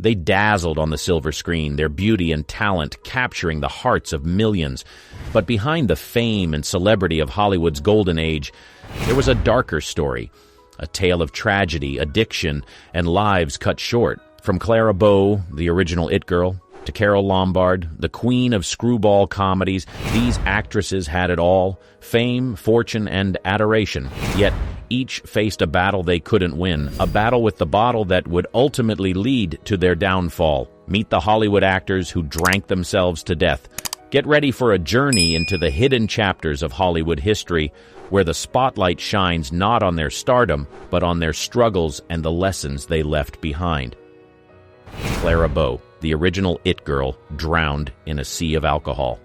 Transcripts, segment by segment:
They dazzled on the silver screen, their beauty and talent capturing the hearts of millions. But behind the fame and celebrity of Hollywood's golden age, there was a darker story, a tale of tragedy, addiction, and lives cut short. From Clara Bow, the original It Girl, to Carole Lombard, the queen of screwball comedies, these actresses had it all: fame, fortune, and adoration. Yet each faced a battle they couldn't win, a battle with the bottle that would ultimately lead to their downfall. Meet the Hollywood actors who drank themselves to death. Get ready for a journey into the hidden chapters of Hollywood history, where the spotlight shines not on their stardom, but on their struggles and the lessons they left behind. Clara Bow, the original It Girl, drowned in a sea of alcohol.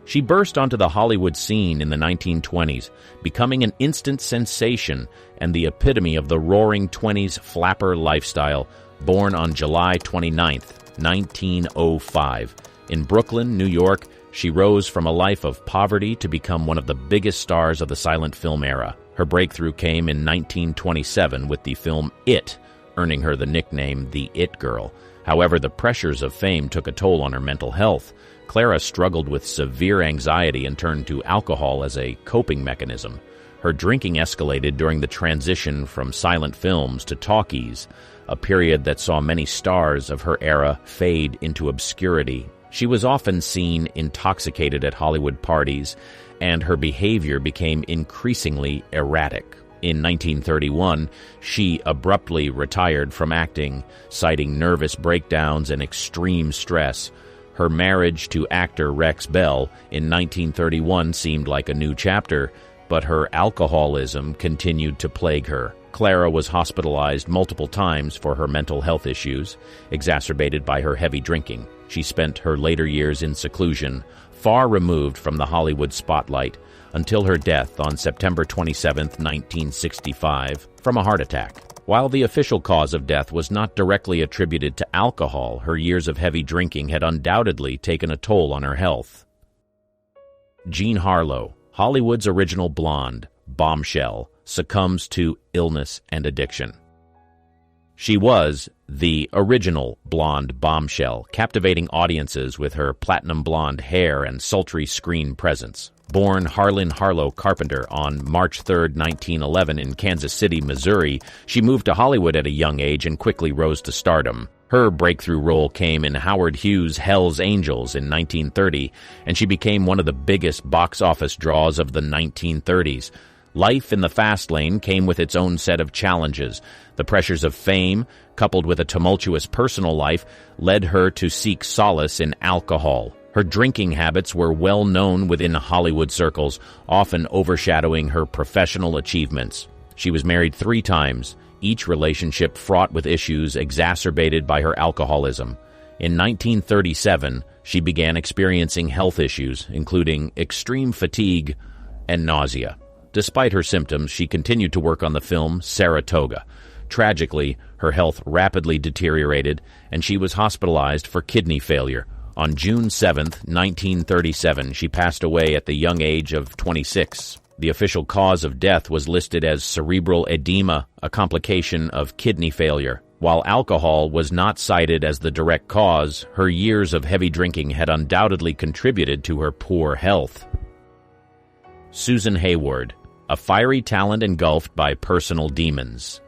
She burst onto the Hollywood scene in the 1920s, becoming an instant sensation and the epitome of the roaring 20s flapper lifestyle. Born on July 29, 1905. In Brooklyn, New York, she rose from a life of poverty to become one of the biggest stars of the silent film era. Her breakthrough came in 1927 with the film It, earning her the nickname the It Girl. However, the pressures of fame took a toll on her mental health. Clara struggled with severe anxiety and turned to alcohol as a coping mechanism. Her drinking escalated during the transition from silent films to talkies, a period that saw many stars of her era fade into obscurity. She was often seen intoxicated at Hollywood parties, and her behavior became increasingly erratic. In 1931, she abruptly retired from acting, citing nervous breakdowns and extreme stress. Her marriage to actor Rex Bell in 1931 seemed like a new chapter, but her alcoholism continued to plague her. Clara was hospitalized multiple times for her mental health issues, exacerbated by her heavy drinking. She spent her later years in seclusion, far removed from the Hollywood spotlight, until her death on September 27, 1965, from a heart attack. While the official cause of death was not directly attributed to alcohol, her years of heavy drinking had undoubtedly taken a toll on her health. Jean Harlow, Hollywood's original blonde, bombshell, succumbs to illness and addiction. She was the original blonde bombshell, captivating audiences with her platinum blonde hair and sultry screen presence. Born Harlan Harlow Carpenter on March 3, 1911 in Kansas City, Missouri, she moved to Hollywood at a young age and quickly rose to stardom. Her breakthrough role came in Howard Hughes' Hell's Angels in 1930, and she became one of the biggest box office draws of the 1930s. Life in the fast lane came with its own set of challenges. The pressures of fame, coupled with a tumultuous personal life, led her to seek solace in alcohol. Her drinking habits were well known within Hollywood circles, often overshadowing her professional achievements. She was married 3 times, each relationship fraught with issues exacerbated by her alcoholism. In 1937, she began experiencing health issues, including extreme fatigue and nausea. Despite her symptoms, she continued to work on the film Saratoga. Tragically, her health rapidly deteriorated, and she was hospitalized for kidney failure. On June 7, 1937, she passed away at the young age of 26. The official cause of death was listed as cerebral edema, a complication of kidney failure. While alcohol was not cited as the direct cause, her years of heavy drinking had undoubtedly contributed to her poor health. Susan Hayward, a fiery talent engulfed by personal demons.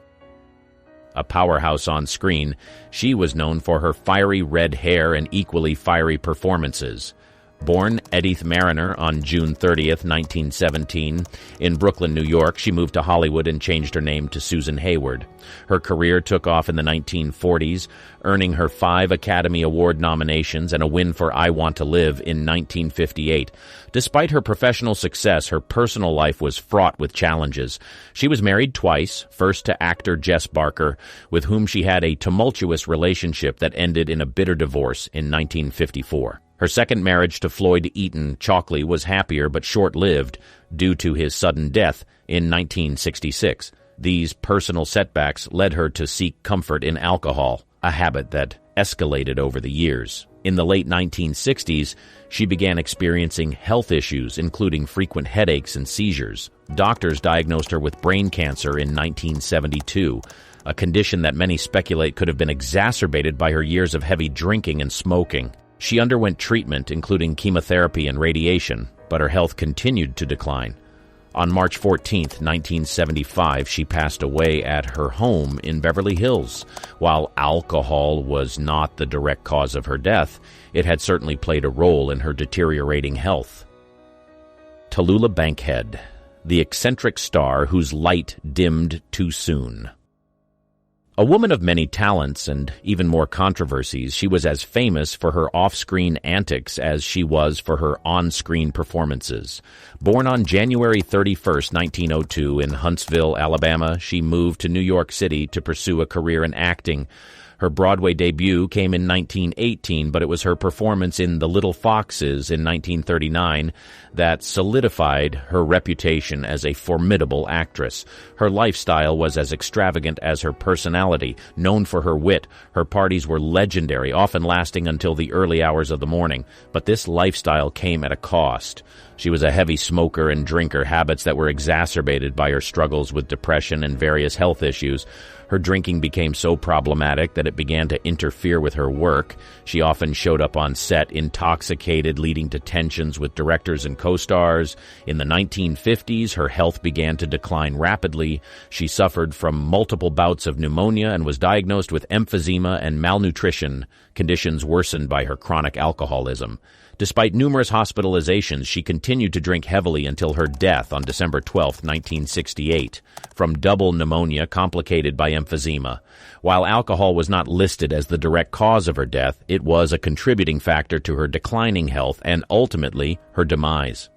A powerhouse on screen, she was known for her fiery red hair and equally fiery performances. Born Edith Mariner on June 30, 1917, in Brooklyn, New York, she moved to Hollywood and changed her name to Susan Hayward. Her career took off in the 1940s, earning her 5 Academy Award nominations and a win for I Want to Live in 1958. Despite her professional success, her personal life was fraught with challenges. She was married twice, first to actor Jess Barker, with whom she had a tumultuous relationship that ended in a bitter divorce in 1954. Her second marriage to Floyd Eaton Chalkley was happier but short-lived due to his sudden death in 1966. These personal setbacks led her to seek comfort in alcohol, a habit that escalated over the years. In the late 1960s, she began experiencing health issues, including frequent headaches and seizures. Doctors diagnosed her with brain cancer in 1972. a condition that many speculate could have been exacerbated by her years of heavy drinking and smoking. She underwent treatment, including chemotherapy and radiation, but her health continued to decline. On March 14, 1975, she passed away at her home in Beverly Hills. While alcohol was not the direct cause of her death, it had certainly played a role in her deteriorating health. Tallulah Bankhead, the eccentric star whose light dimmed too soon. A woman of many talents and even more controversies, she was as famous for her off-screen antics as she was for her on-screen performances. Born on January 31, 1902 in Huntsville, Alabama, she moved to New York City to pursue a career in acting. Her Broadway debut came in 1918, but it was her performance in The Little Foxes in 1939 that solidified her reputation as a formidable actress. Her lifestyle was as extravagant as her personality. Known for her wit, her parties were legendary, often lasting until the early hours of the morning. But this lifestyle came at a cost. She was a heavy smoker and drinker, habits that were exacerbated by her struggles with depression and various health issues. Her drinking became so problematic that it began to interfere with her work. She often showed up on set intoxicated, leading to tensions with directors and co-stars. In the 1950s, her health began to decline rapidly. She suffered from multiple bouts of pneumonia and was diagnosed with emphysema and malnutrition, conditions worsened by her chronic alcoholism. Despite numerous hospitalizations, she continued to drink heavily until her death on December 12, 1968, from double pneumonia complicated by emphysema. While alcohol was not listed as the direct cause of her death, it was a contributing factor to her declining health and ultimately her demise.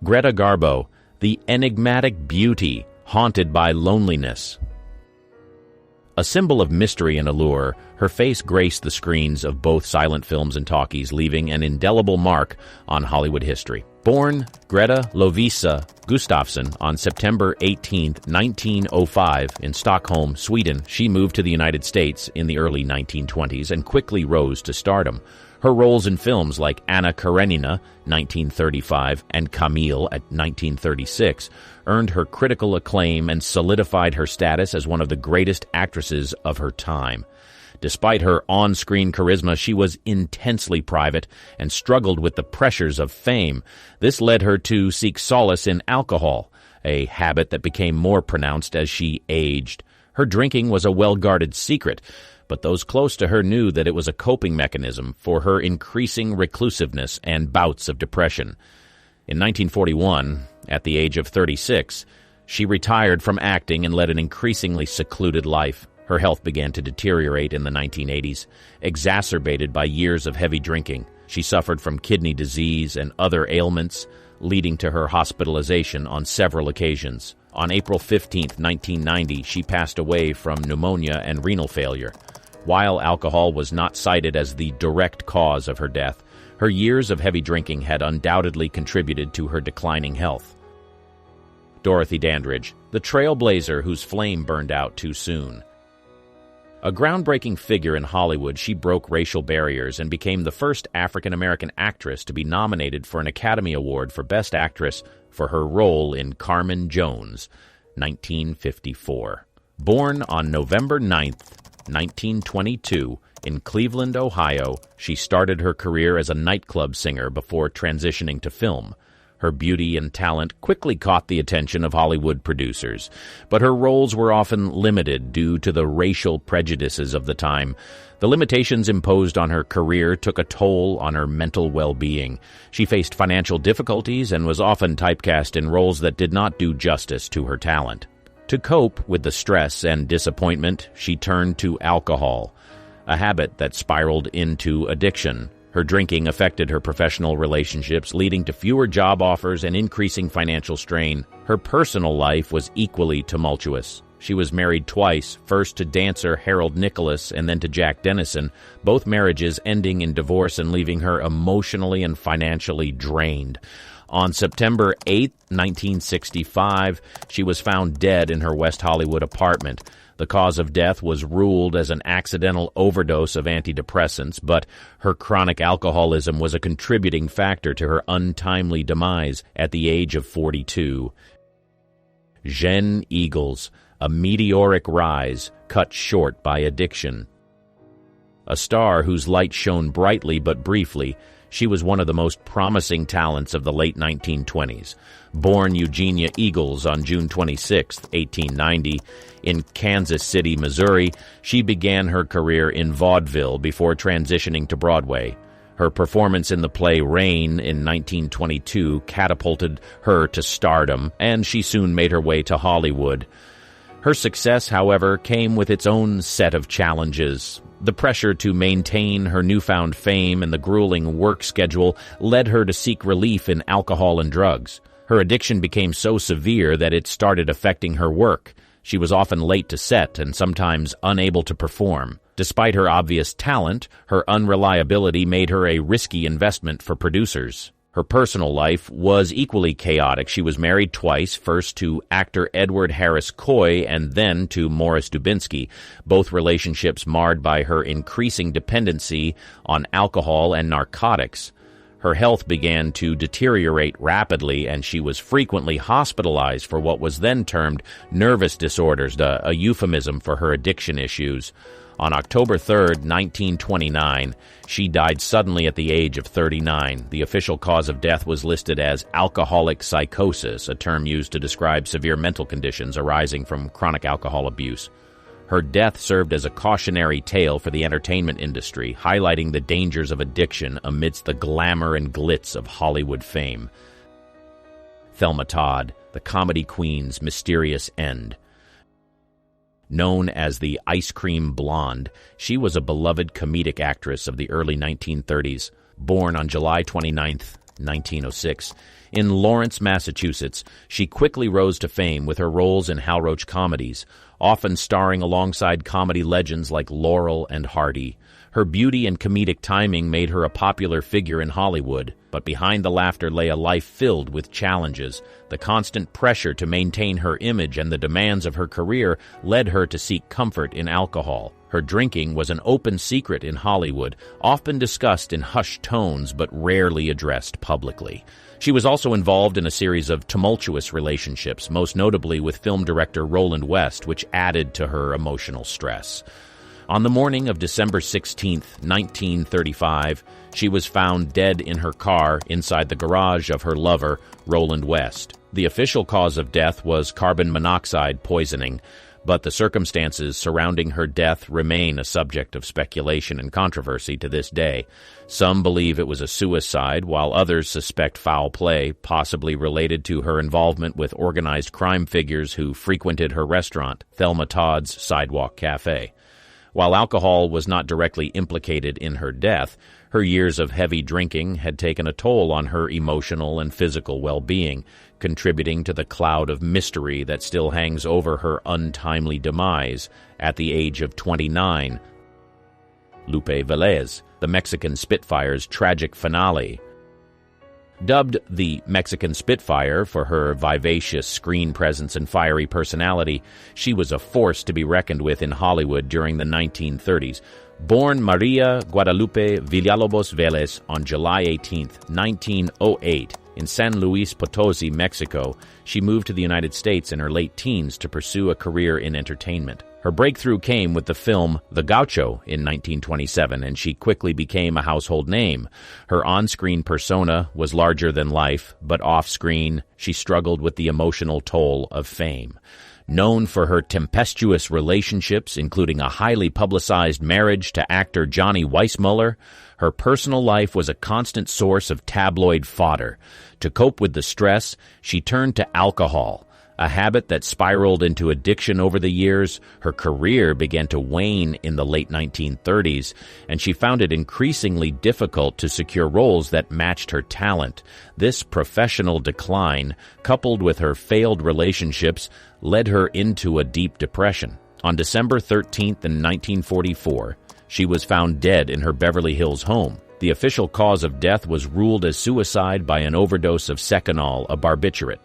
Greta Garbo, the enigmatic beauty haunted by loneliness. A symbol of mystery and allure, her face graced the screens of both silent films and talkies, leaving an indelible mark on Hollywood history. Born Greta Lovisa Gustafsson on September 18, 1905, in Stockholm, Sweden, she moved to the United States in the early 1920s and quickly rose to stardom. Her roles in films like Anna Karenina, 1935, and Camille at 1936 earned her critical acclaim and solidified her status as one of the greatest actresses of her time. Despite her on-screen charisma, she was intensely private and struggled with the pressures of fame. This led her to seek solace in alcohol, a habit that became more pronounced as she aged. Her drinking was a well-guarded secret, but those close to her knew that it was a coping mechanism for her increasing reclusiveness and bouts of depression. In 1941, at the age of 36, she retired from acting and led an increasingly secluded life. Her health began to deteriorate in the 1980s, exacerbated by years of heavy drinking. She suffered from kidney disease and other ailments, leading to her hospitalization on several occasions. On April 15, 1990, she passed away from pneumonia and renal failure. While alcohol was not cited as the direct cause of her death, her years of heavy drinking had undoubtedly contributed to her declining health. Dorothy Dandridge, the trailblazer whose flame burned out too soon. A groundbreaking figure in Hollywood, she broke racial barriers and became the first African-American actress to be nominated for an Academy Award for Best Actress for her role in Carmen Jones, 1954. Born on November 9, 1922, in Cleveland, Ohio, she started her career as a nightclub singer before transitioning to film. Her beauty and talent quickly caught the attention of Hollywood producers, but her roles were often limited due to the racial prejudices of the time. The limitations imposed on her career took a toll on her mental well-being. She faced financial difficulties and was often typecast in roles that did not do justice to her talent. To cope with the stress and disappointment, she turned to alcohol, a habit that spiraled into addiction. Her drinking affected her professional relationships, leading to fewer job offers and increasing financial strain. Her personal life was equally tumultuous. She was married twice, first to dancer Harold Nicholas and then to Jack Dennison, both marriages ending in divorce and leaving her emotionally and financially drained. On September 8, 1965, she was found dead in her West Hollywood apartment. The cause of death was ruled as an accidental overdose of antidepressants, but her chronic alcoholism was a contributing factor to her untimely demise at the age of 42. Jeanne Eagels, a meteoric rise cut short by addiction. A star whose light shone brightly but briefly, she was one of the most promising talents of the late 1920s. Born Jeanne Eagles on June 26, 1890, in Kansas City, Missouri, she began her career in vaudeville before transitioning to Broadway. Her performance in the play Rain in 1922 catapulted her to stardom, and she soon made her way to Hollywood. Her success, however, came with its own set of challenges. The pressure to maintain her newfound fame and the grueling work schedule led her to seek relief in alcohol and drugs. Her addiction became so severe that it started affecting her work. She was often late to set and sometimes unable to perform. Despite her obvious talent, her unreliability made her a risky investment for producers. Her personal life was equally chaotic. She was married twice, first to actor Edward Harris Coy and then to Morris Dubinsky, both relationships marred by her increasing dependency on alcohol and narcotics. Her health began to deteriorate rapidly, and she was frequently hospitalized for what was then termed nervous disorders, a euphemism for her addiction issues. On October 3, 1929, she died suddenly at the age of 39. The official cause of death was listed as alcoholic psychosis, a term used to describe severe mental conditions arising from chronic alcohol abuse. Her death served as a cautionary tale for the entertainment industry, highlighting the dangers of addiction amidst the glamour and glitz of Hollywood fame. Thelma Todd, the comedy queen's mysterious end. Known as the Ice Cream Blonde, she was a beloved comedic actress of the early 1930s. Born on July 29, 1906, in Lawrence, Massachusetts, she quickly rose to fame with her roles in Hal Roach comedies, often starring alongside comedy legends like Laurel and Hardy. Her beauty and comedic timing made her a popular figure in Hollywood, but behind the laughter lay a life filled with challenges. The constant pressure to maintain her image and the demands of her career led her to seek comfort in alcohol. Her drinking was an open secret in Hollywood, often discussed in hushed tones but rarely addressed publicly. She was also involved in a series of tumultuous relationships, most notably with film director Roland West, which added to her emotional stress. On the morning of December 16, 1935, she was found dead in her car inside the garage of her lover, Roland West. The official cause of death was carbon monoxide poisoning, but the circumstances surrounding her death remain a subject of speculation and controversy to this day. Some believe it was a suicide, while others suspect foul play, possibly related to her involvement with organized crime figures who frequented her restaurant, Thelma Todd's Sidewalk Cafe. While alcohol was not directly implicated in her death, her years of heavy drinking had taken a toll on her emotional and physical well-being, contributing to the cloud of mystery that still hangs over her untimely demise at the age of 29. Lupe Velez, the Mexican Spitfire's tragic finale. Dubbed the Mexican Spitfire for her vivacious screen presence and fiery personality, she was a force to be reckoned with in Hollywood during the 1930s. Born Maria Guadalupe Villalobos Velez on July 18, 1908, in San Luis Potosi, Mexico, she moved to the United States in her late teens to pursue a career in entertainment. Her breakthrough came with the film The Gaucho in 1927, and she quickly became a household name. Her on-screen persona was larger than life, but off-screen, she struggled with the emotional toll of fame. Known for her tempestuous relationships, including a highly publicized marriage to actor Johnny Weissmuller, her personal life was a constant source of tabloid fodder. To cope with the stress, she turned to alcohol, a habit that spiraled into addiction over the years. Her career began to wane in the late 1930s, and she found it increasingly difficult to secure roles that matched her talent. This professional decline, coupled with her failed relationships, led her into a deep depression. On December 13th, 1944, she was found dead in her Beverly Hills home. The official cause of death was ruled as suicide by an overdose of Seconal, a barbiturate.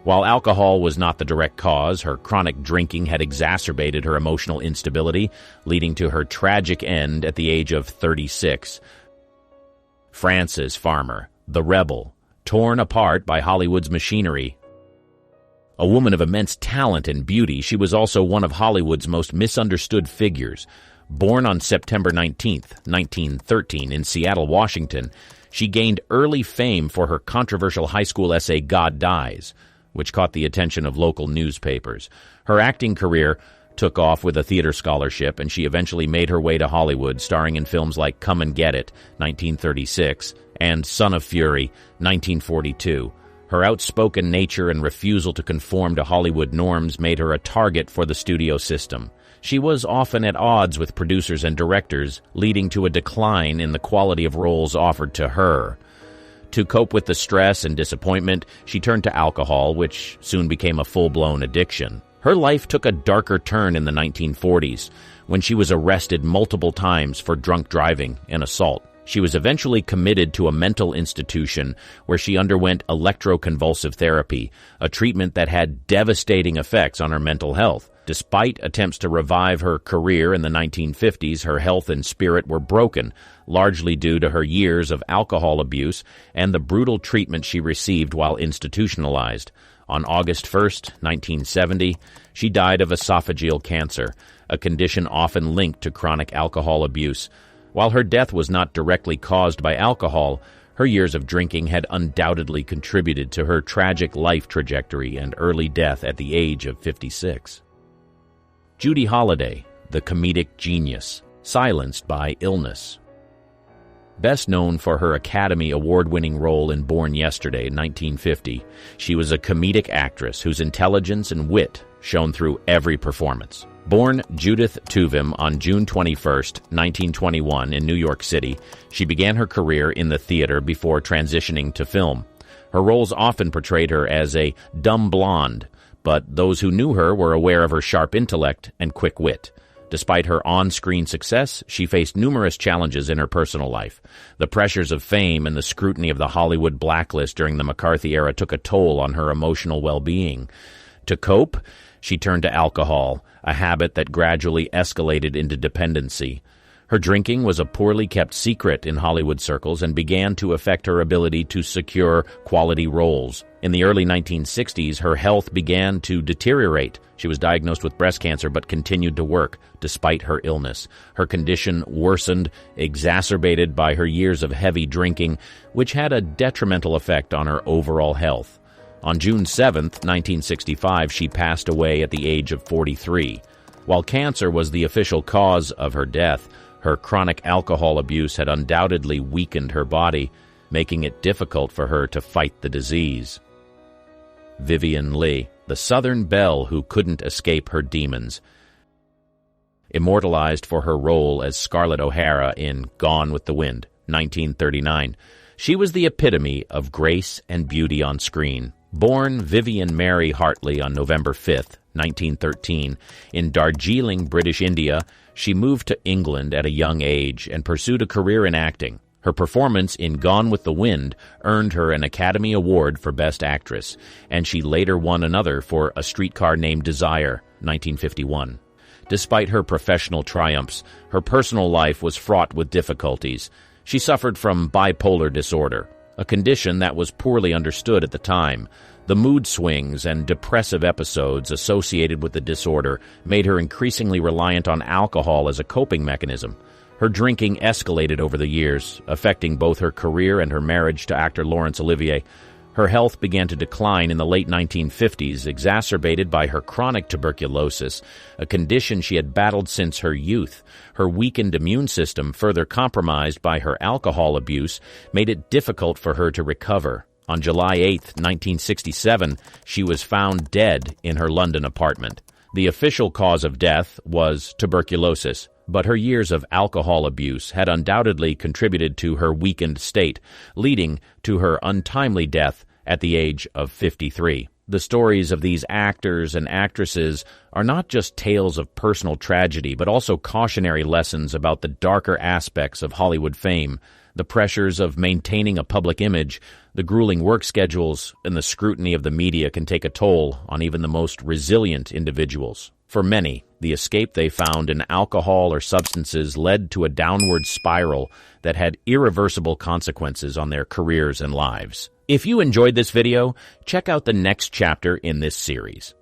While alcohol was not the direct cause, her chronic drinking had exacerbated her emotional instability, leading to her tragic end at the age of 36. Frances Farmer, the rebel, torn apart by Hollywood's machinery. A woman of immense talent and beauty, she was also one of Hollywood's most misunderstood figures. Born on September 19, 1913, in Seattle, Washington, she gained early fame for her controversial high school essay God Dies, which caught the attention of local newspapers. Her acting career took off with a theater scholarship, and she eventually made her way to Hollywood, starring in films like Come and Get It, 1936, and Son of Fury, 1942. Her outspoken nature and refusal to conform to Hollywood norms made her a target for the studio system. She was often at odds with producers and directors, leading to a decline in the quality of roles offered to her. To cope with the stress and disappointment, she turned to alcohol, which soon became a full-blown addiction. Her life took a darker turn in the 1940s, when she was arrested multiple times for drunk driving and assault. She was eventually committed to a mental institution where she underwent electroconvulsive therapy, a treatment that had devastating effects on her mental health. Despite attempts to revive her career in the 1950s, her health and spirit were broken, largely due to her years of alcohol abuse and the brutal treatment she received while institutionalized. On August 1, 1970, she died of esophageal cancer, a condition often linked to chronic alcohol abuse. While her death was not directly caused by alcohol, her years of drinking had undoubtedly contributed to her tragic life trajectory and early death at the age of 56. Judy Holliday, the comedic genius, silenced by illness. Best known for her Academy Award-winning role in Born Yesterday, 1950, she was a comedic actress whose intelligence and wit shone through every performance. Born Judith Tuvim on June 21, 1921, in New York City, she began her career in the theater before transitioning to film. Her roles often portrayed her as a dumb blonde, but those who knew her were aware of her sharp intellect and quick wit. Despite her on-screen success, she faced numerous challenges in her personal life. The pressures of fame and the scrutiny of the Hollywood blacklist during the McCarthy era took a toll on her emotional well-being. To cope, she turned to alcohol, a habit that gradually escalated into dependency. Her drinking was a poorly kept secret in Hollywood circles and began to affect her ability to secure quality roles. In the early 1960s, her health began to deteriorate. She was diagnosed with breast cancer but continued to work despite her illness. Her condition worsened, exacerbated by her years of heavy drinking, which had a detrimental effect on her overall health. On June 7, 1965, she passed away at the age of 43. While cancer was the official cause of her death, her chronic alcohol abuse had undoubtedly weakened her body, making it difficult for her to fight the disease. Vivien Leigh, the Southern belle who couldn't escape her demons. Immortalized for her role as Scarlett O'Hara in Gone with the Wind, 1939, she was the epitome of grace and beauty on screen. Born Vivian Mary Hartley on November 5, 1913, in Darjeeling, British India, she moved to England at a young age and pursued a career in acting. Her performance in Gone with the Wind earned her an Academy Award for Best Actress, and she later won another for A Streetcar Named Desire, 1951. Despite her professional triumphs, her personal life was fraught with difficulties. She suffered from bipolar disorder, a condition that was poorly understood at the time. The mood swings and depressive episodes associated with the disorder made her increasingly reliant on alcohol as a coping mechanism. Her drinking escalated over the years, affecting both her career and her marriage to actor Laurence Olivier. Her health began to decline in the late 1950s, exacerbated by her chronic tuberculosis, a condition she had battled since her youth. Her weakened immune system, further compromised by her alcohol abuse, made it difficult for her to recover. On July 8, 1967, she was found dead in her London apartment. The official cause of death was tuberculosis, but her years of alcohol abuse had undoubtedly contributed to her weakened state, leading to her untimely death at the age of 53. The stories of these actors and actresses are not just tales of personal tragedy, but also cautionary lessons about the darker aspects of Hollywood fame, the pressures of maintaining a public image, the grueling work schedules, and the scrutiny of the media can take a toll on even the most resilient individuals. For many, the escape they found in alcohol or substances led to a downward spiral that had irreversible consequences on their careers and lives. If you enjoyed this video, check out the next chapter in this series.